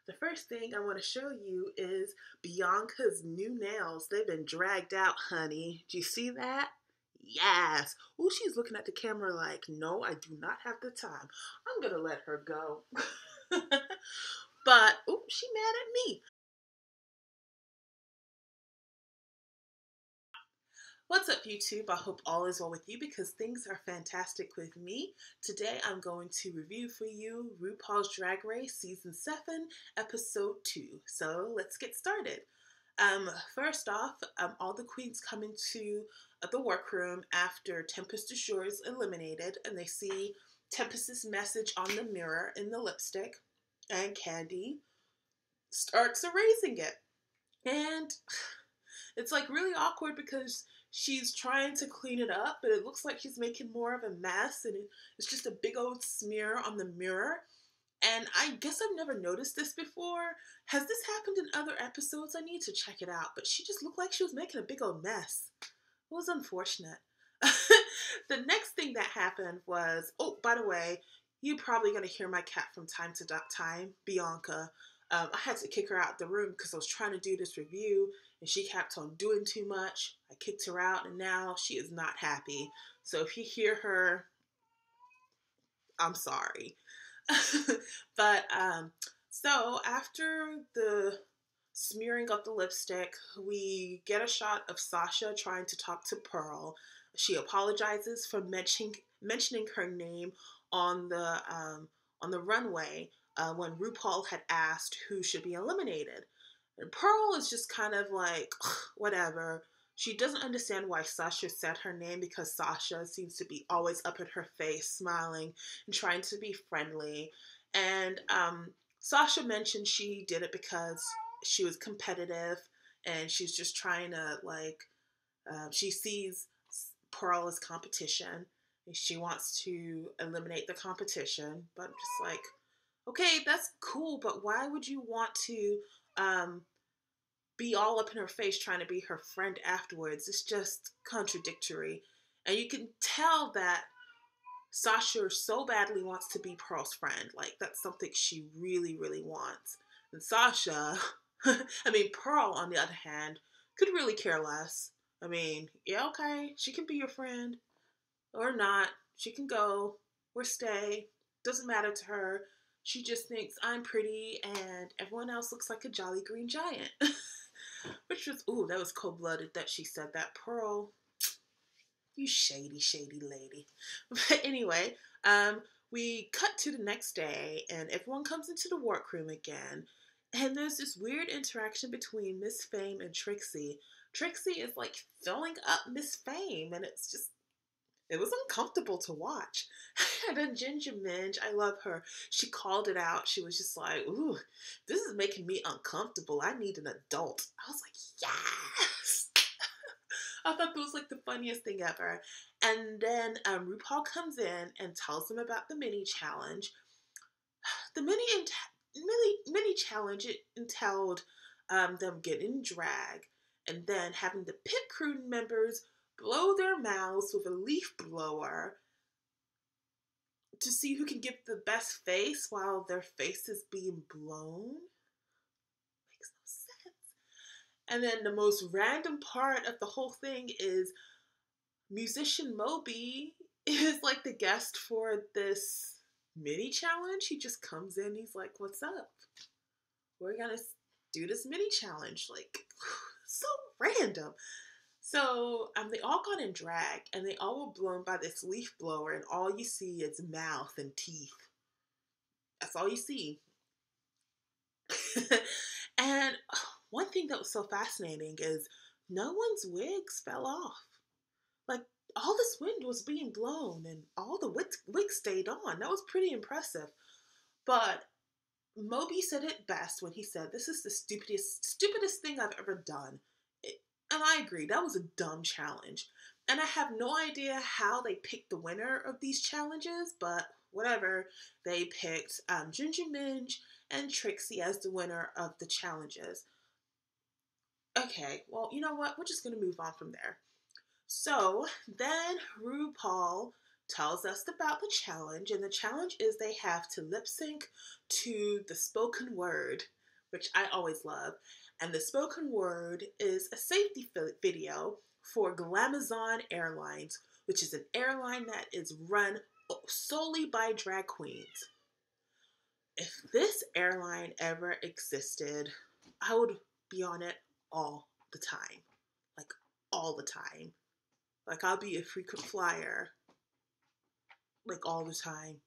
The first thing I want to show you is Bianca's new nails. They've been dragged out, honey. Do you see that? Yes. Oh, she's looking at the camera like, no, I do not have the time. I'm going to let her go. But, oh, she mad at me. What's up, YouTube? I hope all is well with you because things are fantastic with me. Today I'm going to review for you RuPaul's Drag Race Season 7, Episode 2. So let's get started. First off, all the queens come into the workroom after Tempest DuJour is eliminated, and they see Tempest's message on the mirror in the lipstick, and Candy starts erasing it. And it's like really awkward because she's trying to clean it up, but it looks like she's making more of a mess, and it's just a big old smear on the mirror. And I guess I've never noticed this before. Has this happened in other episodes? I need to check it out. But she just looked like she was making a big old mess. It was unfortunate. The next thing that happened was, oh, by the way, you're probably going to hear my cat from time to time, Bianca. I had to kick her out the room because I was trying to do this review and she kept on doing too much. I kicked her out and now she is not happy. So if you hear her, I'm sorry. But so after the smearing of the lipstick, we get a shot of Sasha trying to talk to Pearl. She apologizes for mentioning her name on the runway when RuPaul had asked who should be eliminated. And Pearl is just kind of like, whatever. She doesn't understand why Sasha said her name because Sasha seems to be always up in her face, smiling and trying to be friendly. And Sasha mentioned she did it because she was competitive and she's just trying to, like, she sees Pearl as competition and she wants to eliminate the competition. But I'm just like, okay, that's cool, but why would you want to be all up in her face trying to be her friend afterwards? It's just contradictory. And you can tell that Sasha so badly wants to be Pearl's friend. Like, that's something she really, really wants. And Sasha, Pearl, on the other hand, could really care less. I mean, yeah, okay, she can be your friend. Or not. She can go or stay. Doesn't matter to her. She just thinks I'm pretty and everyone else looks like a jolly green giant. Which was, ooh, that was cold-blooded that she said that. Pearl, you shady, shady lady. But anyway, we cut to the next day and everyone comes into the workroom again. And there's this weird interaction between Miss Fame and Trixie. Trixie is like filling up Miss Fame and it's just, it was uncomfortable to watch. And then Ginger Minge, I love her. She called it out. She was just like, ooh, this is making me uncomfortable. I need an adult. I was like, yes! I thought that was like the funniest thing ever. And then RuPaul comes in and tells them about the mini challenge. The mini challenge, it entailed them getting drag and then having the pit crew members blow their mouths with a leaf blower to see who can give the best face while their face is being blown. Makes no sense. And then the most random part of the whole thing is musician Moby is like the guest for this mini challenge. He just comes in, he's like, what's up? We're gonna do this mini challenge. Like, so random. So they all got in drag and they all were blown by this leaf blower and all you see is mouth and teeth. That's all you see. And one thing that was so fascinating is no one's wigs fell off. Like, all this wind was being blown and all the wigs stayed on. That was pretty impressive. But Moby said it best when he said, this is the stupidest thing I've ever done. And I agree, that was a dumb challenge. And I have no idea how they picked the winner of these challenges, but whatever. They picked Ginger Minge and Trixie as the winner of the challenges. Okay, well, you know what? We're just going to move on from there. So then RuPaul tells us about the challenge, and the challenge is they have to lip sync to the spoken word, which I always love. And the spoken word is a safety video for Glamazon Airlines, which is an airline that is run solely by drag queens. If this airline ever existed, I would be on it all the time. Like, all the time. Like, I'll be a frequent flyer. Like, all the time.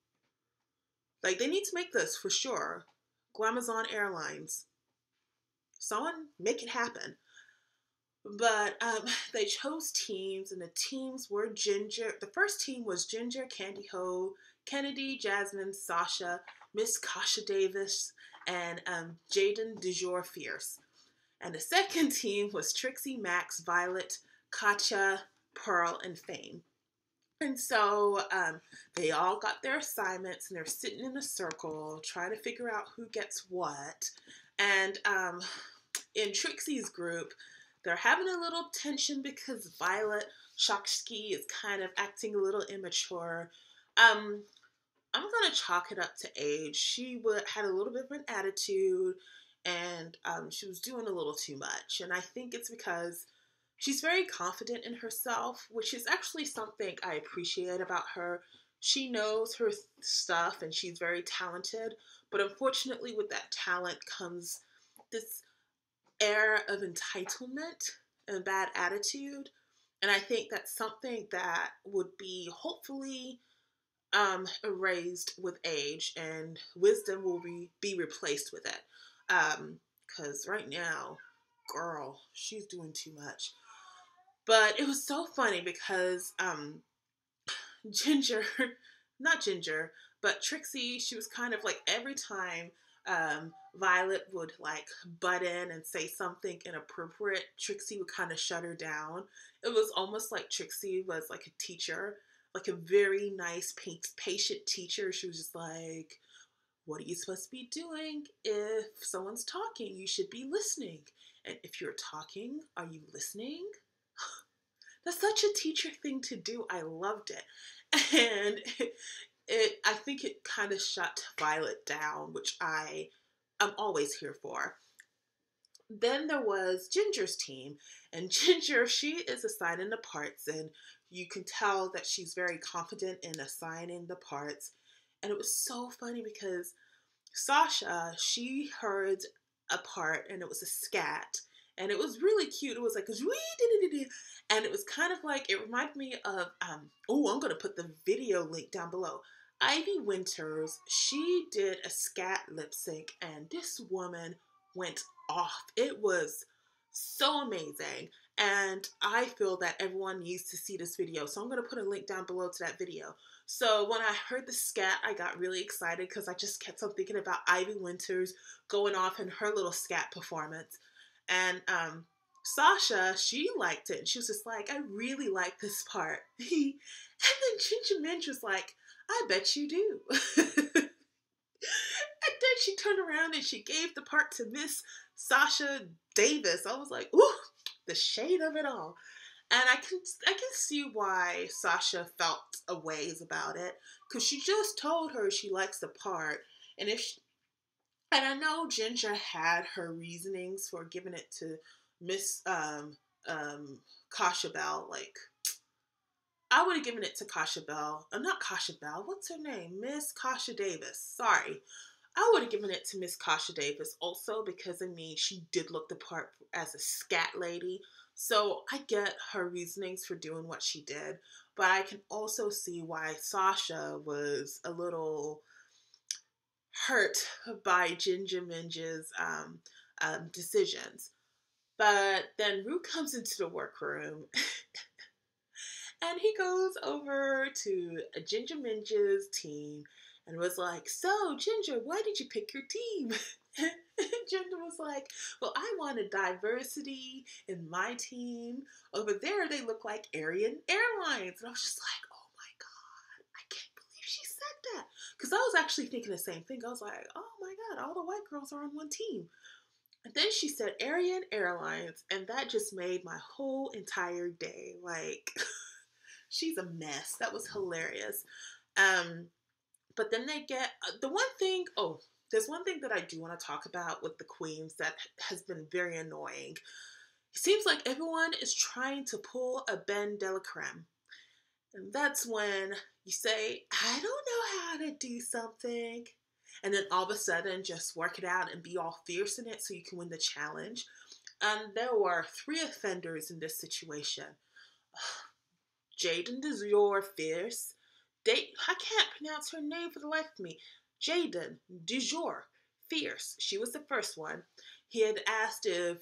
Like, they need to make this for sure. Glamazon Airlines. Someone make it happen. But they chose teams, and the teams were Ginger. The first team was Ginger, Candy Ho, Kennedy, Jasmine, Sasha, Miss Kasha Davis, and Jaden DeJour Fierce. And the second team was Trixie, Max, Violet, Katya, Pearl, and Fame. And so they all got their assignments, and they're sitting in a circle trying to figure out who gets what. And in Trixie's group, they're having a little tension because Violet Shakski is kind of acting a little immature. I'm going to chalk it up to age. She had a little bit of an attitude, and she was doing a little too much. And I think it's because she's very confident in herself, which is actually something I appreciate about her. She knows her stuff, and she's very talented. But unfortunately, with that talent comes this air of entitlement and bad attitude. And I think that's something that would be hopefully erased with age, and wisdom will be replaced with it. Because right now, girl, she's doing too much. But it was so funny because Ginger, not Ginger, but Trixie, she was kind of like every time Violet would like butt in and say something inappropriate, Trixie would kind of shut her down. It was almost like Trixie was like a teacher, like a very nice, patient teacher. She was just like, what are you supposed to be doing? If someone's talking, you should be listening. And if you're talking, are you listening? That's such a teacher thing to do. I loved it. And I think it kind of shut Violet down, which I'm always here for. Then there was Ginger's team, and Ginger, she is assigning the parts, and you can tell that she's very confident in assigning the parts. And it was so funny because Sasha, she heard a part, and it was a scat, and it was really cute. It was like, and it was kind of like, it reminded me of, I'm going to put the video link down below. Ivy Winters, she did a scat lip sync, and this woman went off. It was so amazing, and I feel that everyone needs to see this video, so I'm going to put a link down below to that video. So when I heard the scat, I got really excited because I just kept on thinking about Ivy Winters going off in her little scat performance. And Sasha, she liked it, and she was just like, I really like this part. And then Ginger Minj was like, I bet you do. And then she turned around and she gave the part to Miss Sasha Davis. I was like, ooh, the shade of it all. And I can see why Sasha felt a ways about it, because she just told her she likes the part, and and I know Ginger had her reasonings for giving it to Miss Kasha Bell. Like, I would have given it to Kasha Bell. Not Kasha Bell. What's her name? Miss Kasha Davis. Sorry. I would have given it to Miss Kasha Davis also because, I mean, she did look the part as a scat lady. So I get her reasonings for doing what she did. But I can also see why Sasha was a little hurt by Ginger Minj's decisions. But then Ru comes into the workroom and he goes over to Ginger Minj's team and was like, so Ginger, why did you pick your team? And Ginger was like, well, I wanted diversity in my team. Over there, they look like Aryan Airlines. And I was just like, oh my God, I can't believe she said that. Because I was actually thinking the same thing. I was like, oh my God, all the white girls are on one team. And then she said Aryan Airlines, and that just made my whole entire day. Like, She's a mess. That was hilarious. But then they get the one thing. Oh, there's one thing that I do want to talk about with the queens that has been very annoying. It seems like everyone is trying to pull a Ben de la Creme. And that's when you say, I don't know how to do something. And then all of a sudden just work it out and be all fierce in it so you can win the challenge. There were 3 offenders in this situation. Jaden Dejor Fierce. I can't pronounce her name for the life of me. Jaden Dejor Fierce. She was the first one. He had asked if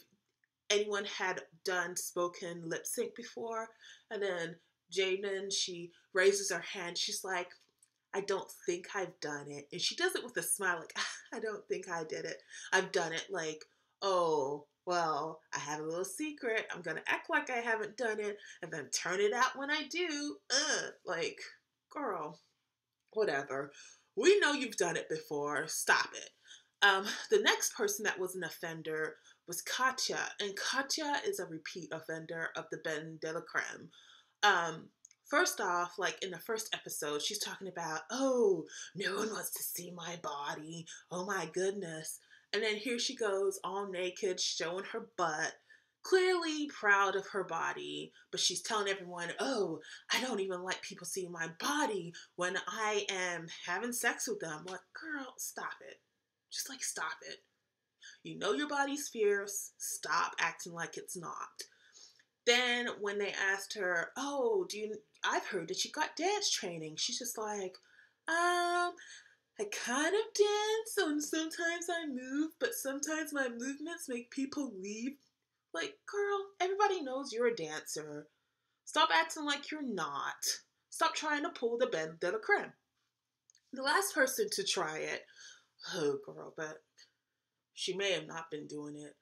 anyone had done spoken lip sync before. And then Jaden, she raises her hand. She's like, I don't think I've done it. And she does it with a smile like, I don't think I did it. I've done it like, oh, well, I have a little secret. I'm going to act like I haven't done it and then turn it out when I do. Like, girl, whatever. We know you've done it before. Stop it. The next person that was an offender was Katya. And Katya is a repeat offender of the Ben de la Creme. First off, like in the first episode, she's talking about, oh, no one wants to see my body. Oh my goodness. And then here she goes all naked, showing her butt, clearly proud of her body. But she's telling everyone, oh, I don't even like people seeing my body when I am having sex with them. Like, girl, stop it. Just like, stop it. You know your body's fierce. Stop acting like it's not. Then when they asked her, oh, I've heard that you got dance training. She's just like, I kind of dance, and sometimes I move, but sometimes my movements make people leave. Like, girl, everybody knows you're a dancer. Stop acting like you're not. Stop trying to pull the Ben de la Creme. The last person to try it, oh girl, but she may have not been doing it,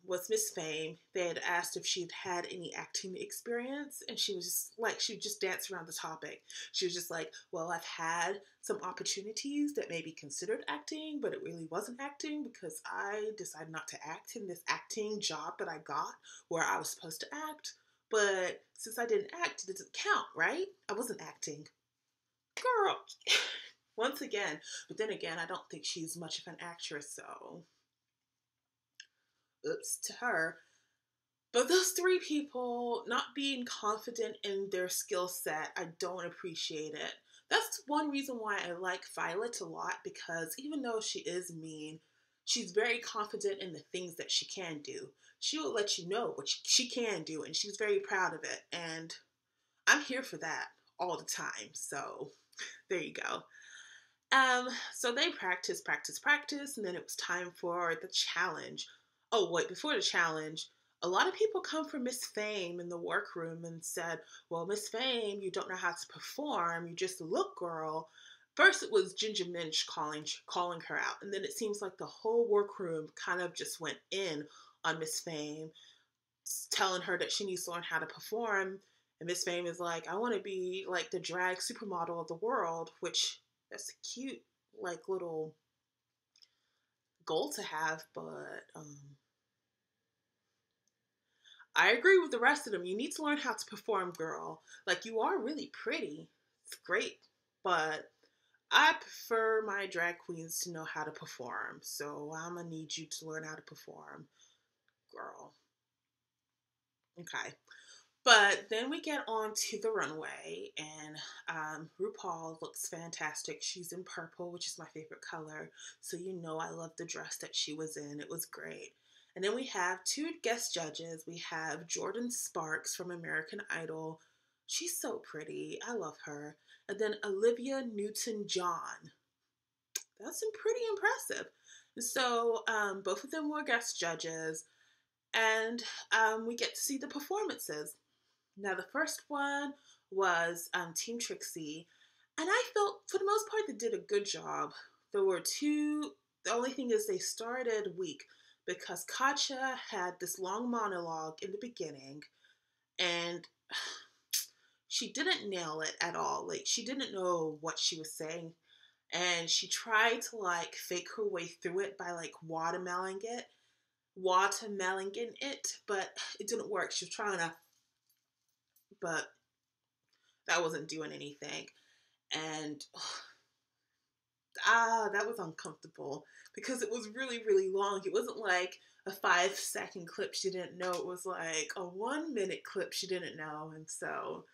was Miss Fame. They had asked if she'd had any acting experience, and she would just dance around the topic. She was just like, well, I've had some opportunities that may be considered acting, but it really wasn't acting because I decided not to act in this acting job that I got where I was supposed to act. But since I didn't act, it doesn't count, right? I wasn't acting. Girl. Once again. But then again, I don't think she's much of an actress, so oops to her. But those 3 people not being confident in their skill set, I don't appreciate it. That's one reason why I like Violet a lot, because even though she is mean, she's very confident in the things that she can do. She will let you know what she can do, and she's very proud of it. And I'm here for that all the time. So there you go. So they practice, and then it was time for the challenge. Oh, wait, before the challenge, a lot of people come for Miss Fame in the workroom and said, well, Miss Fame, you don't know how to perform, you just look girl. First it was Ginger Minch calling her out, and then it seems like the whole workroom kind of just went in on Miss Fame, telling her that she needs to learn how to perform. And Miss Fame is like, I want to be like the drag supermodel of the world, which that's a cute, like, little goal to have, but I agree with the rest of them. You need to learn how to perform, girl. Like, you are really pretty. It's great, but I prefer my drag queens to know how to perform, so I'm gonna need you to learn how to perform, girl. Okay. But then we get on to the runway, and RuPaul looks fantastic. She's in purple, which is my favorite color, so you know I love the dress that she was in. It was great. And then we have 2 guest judges. We have Jordan Sparks from American Idol. She's so pretty. I love her. And then Olivia Newton-John. That's pretty impressive. So both of them were guest judges, and we get to see the performances. Now, the first one was Team Trixie, and I felt, for the most part, they did a good job. There were 2, the only thing is they started weak, because Katya had this long monologue in the beginning, and she didn't nail it at all. Like, she didn't know what she was saying, and she tried to, like, fake her way through it by, like, watermelon it, but it didn't work. She was trying to, but that wasn't doing anything. And that was uncomfortable because it was really, really long. It wasn't like a 5-second clip she didn't know. It was like a 1-minute clip she didn't know. And so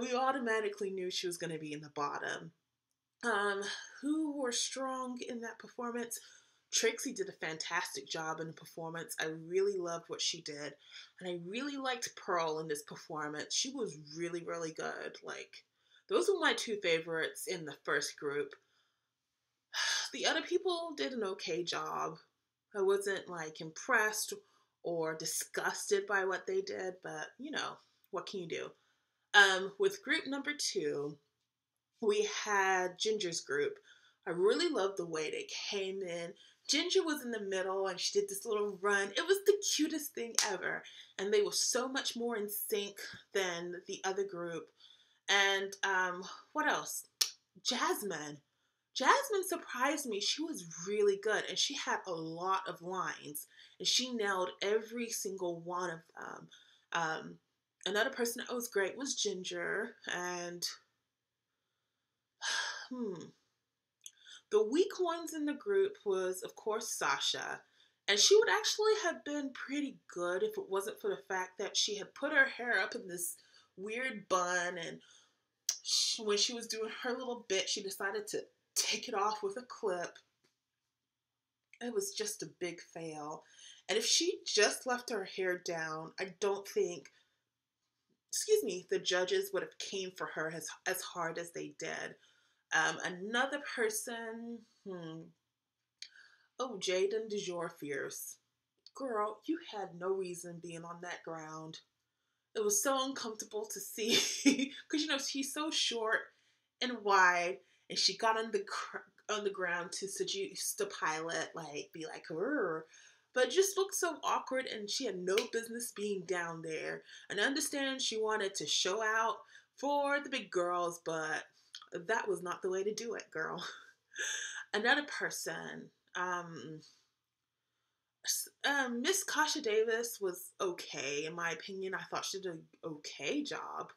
we automatically knew she was going to be in the bottom. Who were strong in that performance? Trixie did a fantastic job in the performance. I really loved what she did. And I really liked Pearl in this performance. She was really, really good. Like, those were my two favorites in the first group. The other people did an okay job. I wasn't like impressed or disgusted by what they did, but you know, what can you do? With group number 2, we had Ginger's group. I really loved the way they came in. Ginger was in the middle and she did this little run. It was the cutest thing ever. And they were so much more in sync than the other group. And what else? Jasmine. Jasmine surprised me. She was really good and she had a lot of lines and she nailed every single one of them. Another person that was great was Ginger, and the weak ones in the group was, of course, Sasha. And she would actually have been pretty good if it wasn't for the fact that she had put her hair up in this weird bun, and when she was doing her little bit, she decided to take it off with a clip. It was just a big fail. And if she just left her hair down, I don't think, the judges would have came for her as hard as they did. Another person, Jaden DeJour Fierce. Girl, you had no reason being on that ground. It was so uncomfortable to see because she's so short and wide, and she got on the ground to seduce the pilot, like be like her, but it just looked so awkward, and she had no business being down there. And I understand she wanted to show out for the big girls, but that was not the way to do it, girl. Another person, Miss Kasha Davis was okay, in my opinion. I thought she did an okay job,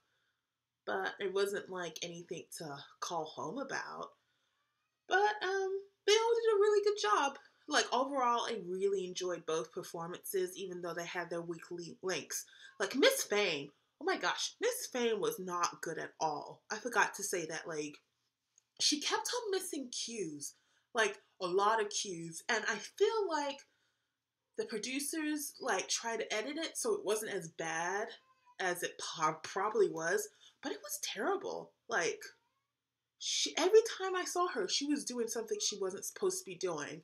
but it wasn't like anything to call home about. But they all did a really good job. Like, overall, I really enjoyed both performances, even though they had their weekly links. Like, Miss Fame, oh my gosh, Miss Fame was not good at all. I forgot to say that, like, she kept on missing cues, like, a lot of cues, and I feel like the producers, like, tried to edit it so it wasn't as bad as it probably was, but it was terrible. Like, every time I saw her, she was doing something she wasn't supposed to be doing.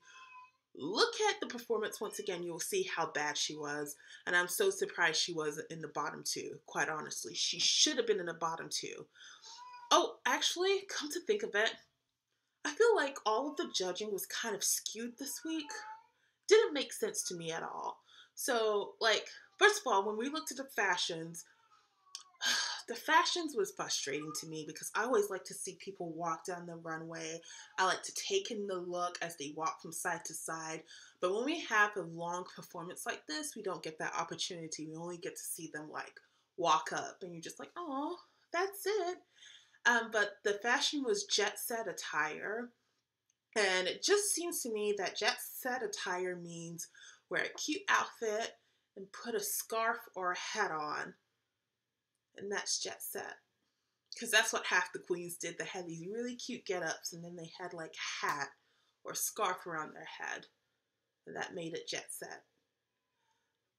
Look at the performance once again, you'll see how bad she was. And I'm so surprised she wasn't in the bottom 2, quite honestly. She should have been in the bottom 2. Oh, actually, come to think of it, I feel like all of the judging was kind of skewed this week. Didn't make sense to me at all. So, like, first of all, when we looked at the fashions was frustrating to me because I always like to see people walk down the runway. I like to take in the look as they walk from side to side. But when we have a long performance like this, we don't get that opportunity. We only get to see them like walk up and you're just like, oh, that's it. But the fashion was jet set attire. And it just seems to me that jet set attire means wear a cute outfit and put a scarf or a hat on. And that's jet set. Because that's what half the queens did. They had these really cute get-ups and then they had like a hat or a scarf around their head. And that made it jet set.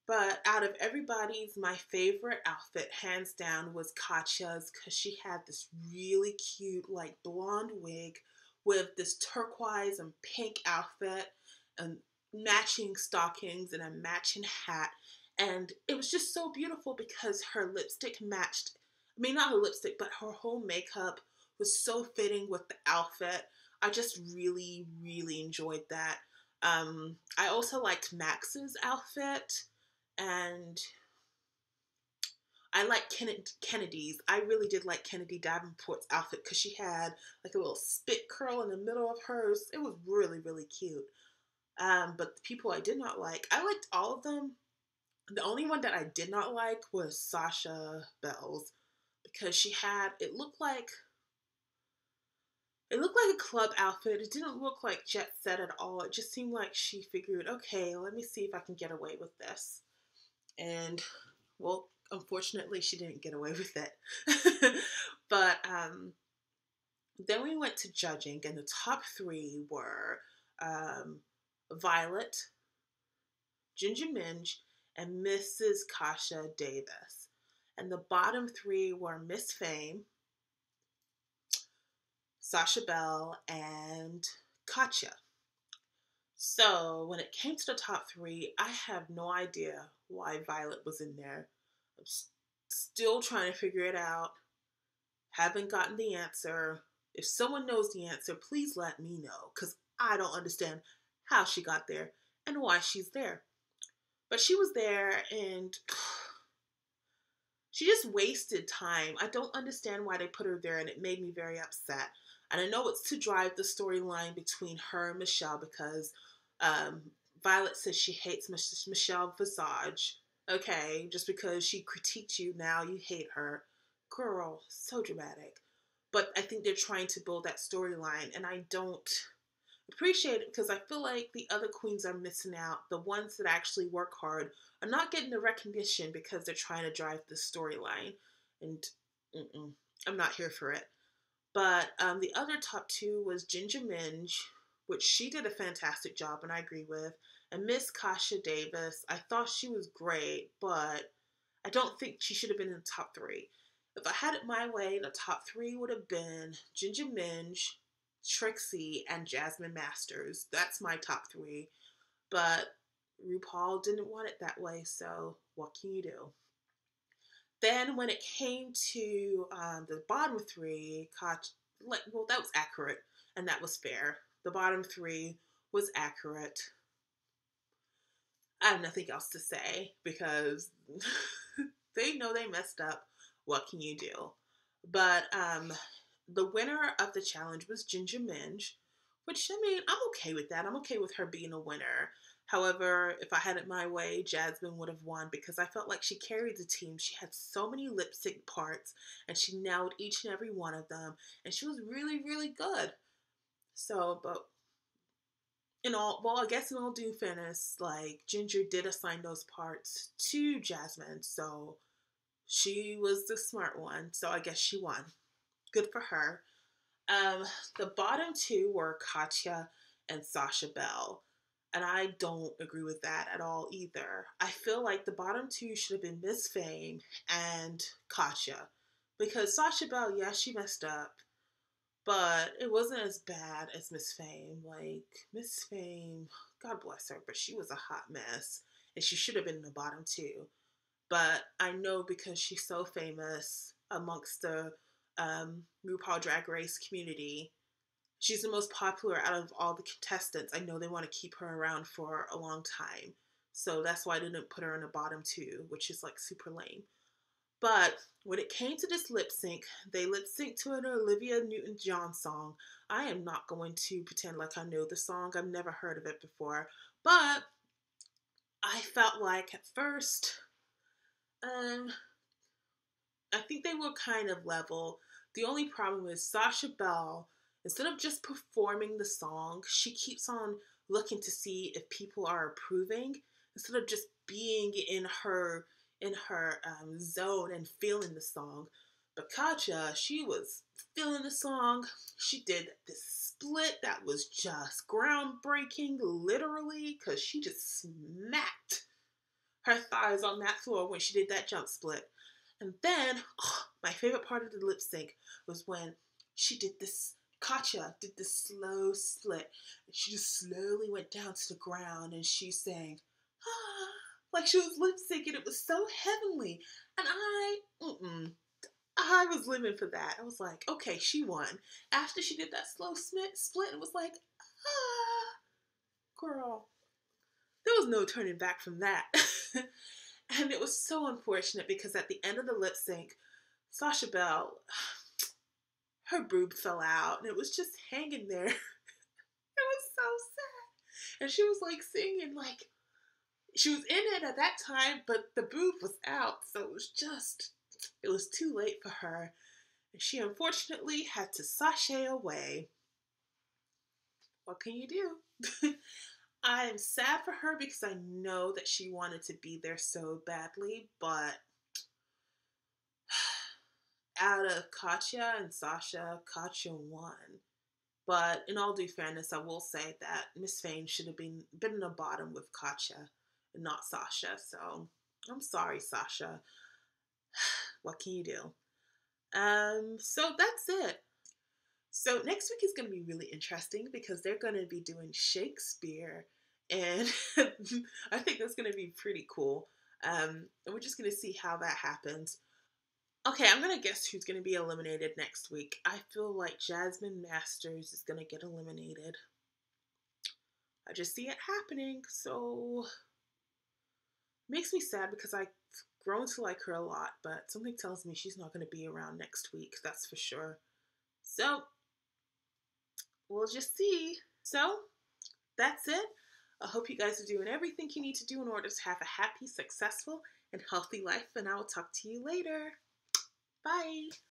But out of everybody's, my favorite outfit, hands down, was Katya's, because she had this really cute, like, blonde wig with this turquoise and pink outfit and matching stockings and a matching hat. And it was just so beautiful because her lipstick matched, I mean, not her lipstick, but her whole makeup was so fitting with the outfit. I just really, really enjoyed that. I also liked Max's outfit. And I like Kennedy's. I really did like Kennedy Davenport's outfit because she had like a little spit curl in the middle of hers. It was really, really cute. But the people I did not like, I liked all of them. The only one that I did not like was Sasha Bell's. because it looked like a club outfit. It didn't look like jet set at all. It just seemed like she figured, okay, let me see if I can get away with this. And well, unfortunately, she didn't get away with it. But then we went to judging, and the top three were Violet, Ginger Minj, and Mrs. Kasha Davis. And the bottom three were Miss Fame, Sasha Bell, and Katya. So when it came to the top three, I have no idea why Violet was in there. I'm still trying to figure it out. Haven't gotten the answer. If someone knows the answer, please let me know, because I don't understand how she got there and why she's there. But she was there, and she just wasted time. I don't understand why they put her there, and it made me very upset. And I know it's to drive the storyline between her and Michelle, because Violet says she hates Michelle Visage. Okay, just because she critiqued you, now you hate her. Girl, so dramatic. But I think they're trying to build that storyline, and I don't appreciate it, because I feel like the other queens are missing out. The ones that actually work hard are not getting the recognition because they're trying to drive the storyline. And I'm not here for it. But the other top two was Ginger Minj, which she did a fantastic job, and I agree with. And Miss Kasha Davis, I thought she was great, but I don't think she should have been in the top three. If I had it my way, the top three would have been Ginger Minj, Trixie, and Jasmine Masters. That's my top three. But RuPaul didn't want it that way, so what can you do? Then when it came to the bottom three, that was accurate, and that was fair. The bottom three was accurate. I have nothing else to say, because they know they messed up. What can you do? But the winner of the challenge was Ginger Minj, which, I mean, I'm okay with that. I'm okay with her being a winner. However, if I had it my way, Jasmine would have won, because I felt like she carried the team. She had so many lip sync parts, and she nailed each and every one of them, and she was really, really good. So, but I guess in all due fairness, like, Ginger did assign those parts to Jasmine, so she was the smart one, so I guess she won. Good for her. The bottom two were Katya and Sasha Bell. And I don't agree with that at all either. I feel like the bottom two should have been Miss Fame and Katya. Because Sasha Bell, yeah, she messed up. But it wasn't as bad as Miss Fame. Like, Miss Fame, God bless her, but she was a hot mess. And she should have been in the bottom two. But I know, because she's so famous amongst the RuPaul Drag Race community, she's the most popular out of all the contestants. I know they want to keep her around for a long time. So that's why I didn't put her in the bottom two, which is like super lame. But when it came to this lip sync, they lip synced to an Olivia Newton-John song. I am not going to pretend like I know the song. I've never heard of it before. But I felt like at first, I think they were kind of level. The only problem is Sasha Bell, instead of just performing the song, she keeps on looking to see if people are approving, instead of just being in her zone and feeling the song. But Katya, she was feeling the song. She did this split that was just groundbreaking, literally, because she just smacked her thighs on that floor when she did that jump split. And then, my favorite part of the lip sync was when Katya did this slow split, and she just slowly went down to the ground, and she sang, like she was lip syncing. It was so heavenly. And I was living for that. I was like, okay, she won. After she did that slow split, it was like, girl, there was no turning back from that. And it was so unfortunate, because at the end of the lip sync, Sasha Bell, her boob fell out, and it was just hanging there. It was so sad. And she was like singing, like she was in it at that time, but the boob was out, so it was just it was too late for her, and she unfortunately had to sashay away. What can you do? I'm sad for her because I know that she wanted to be there so badly, but out of Katya and Sasha, Katya won. But in all due fairness, I will say that Miss Fane should have been in the bottom with Katya and not Sasha. So I'm sorry, Sasha. What can you do? So that's it. So next week is going to be really interesting because they're going to be doing Shakespeare, and I think that's going to be pretty cool. And we're just going to see how that happens. Okay, I'm going to guess who's going to be eliminated next week. I feel like Jasmine Masters is going to get eliminated. I just see it happening, so it makes me sad because I've grown to like her a lot, but something tells me she's not going to be around next week, that's for sure. So, we'll just see. So, that's it. I hope you guys are doing everything you need to do in order to have a happy, successful, and healthy life, and I will talk to you later. Bye.